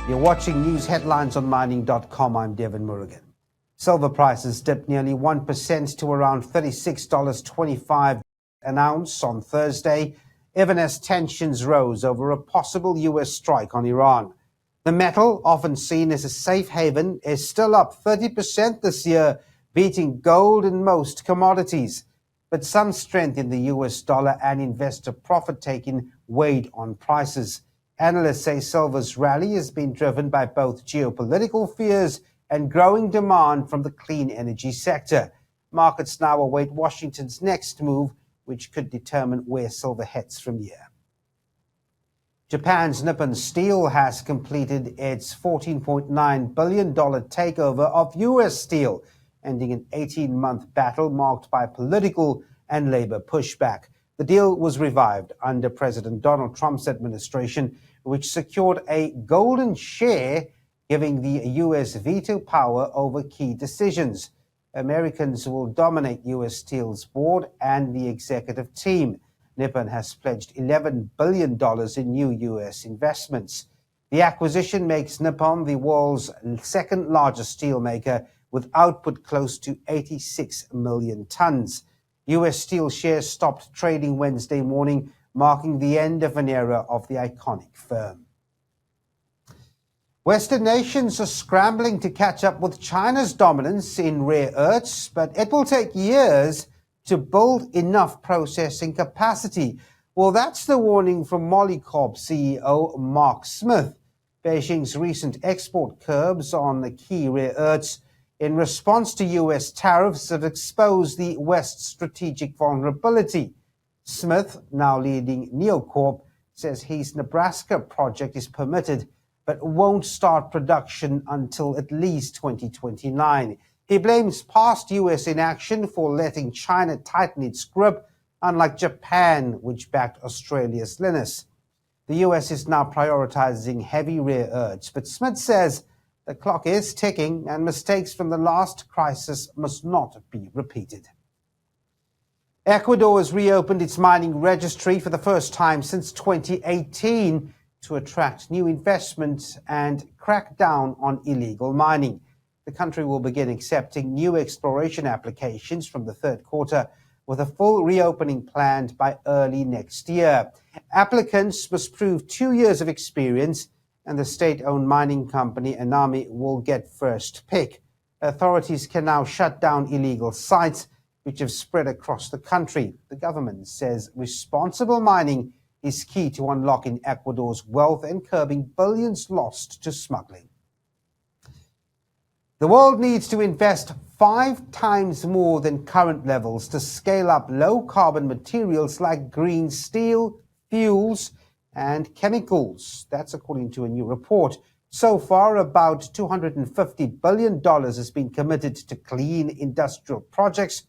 You're watching news headlines on mining.com. I'm Devin Murugan. Silver prices dipped nearly 1% to around $36.25 an ounce on Thursday, even as tensions rose over a possible U.S. strike on Iran. The metal, often seen as a safe haven, is still up 30% this year, beating gold and most commodities. But some strength in the U.S. dollar and investor profit-taking weighed on prices. Analysts say silver's rally has been driven by both geopolitical fears and growing demand from the clean energy sector. Markets now await Washington's next move, which could determine where silver heads from here. Japan's Nippon Steel has completed its $14.9 billion takeover of U.S. Steel, ending an 18-month battle marked by political and labor pushback. The deal was revived under President Donald Trump's administration, which secured a golden share, giving the U.S. veto power over key decisions. Americans will dominate U.S. Steel's board and the executive team. Nippon has pledged $11 billion in new U.S. investments. The acquisition makes Nippon the world's second largest steelmaker, with output close to 86 million tons. U.S. Steel shares stopped trading Wednesday morning, marking the end of an era of the iconic firm. Western nations are scrambling to catch up with China's dominance in rare earths, but it will take years to build enough processing capacity. Well, that's the warning from Molycorp CEO Mark Smith. Beijing's recent export curbs on the key rare earths in response to U.S. tariffs have exposed the West's strategic vulnerability. Smith, now leading Neocorp, says his Nebraska project is permitted but won't start production until at least 2029. He blames past U.S. inaction for letting China tighten its grip, unlike Japan, which backed Australia's Linus. The U.S. is now prioritizing heavy rare earths, but Smith says the clock is ticking and mistakes from the last crisis must not be repeated. Ecuador has reopened its mining registry for the first time since 2018 to attract new investments and crack down on illegal mining. The country will begin accepting new exploration applications from the third quarter, with a full reopening planned by early next year. Applicants must prove 2 years of experience, and the state-owned mining company Enami will get first pick. Authorities can now shut down illegal sites which have spread across the country. The government says responsible mining is key to unlocking Ecuador's wealth and curbing billions lost to smuggling. The world needs to invest 5 times more than current levels to scale up low-carbon materials like green steel, fuels, and chemicals. That's according to a new report. So far, about $250 billion has been committed to clean industrial projects,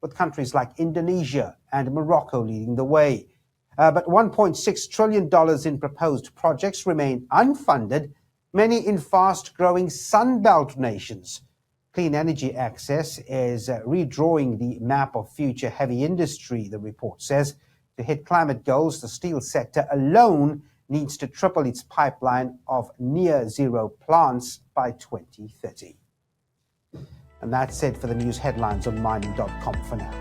with countries like Indonesia and Morocco leading the way. But $1.6 trillion in proposed projects remain unfunded, many in fast-growing Sunbelt nations. Clean energy access is redrawing the map of future heavy industry, the report says. To hit climate goals, the steel sector alone needs to triple its pipeline of near-zero plants by 2030. And that's it for the news headlines on mining.com for now.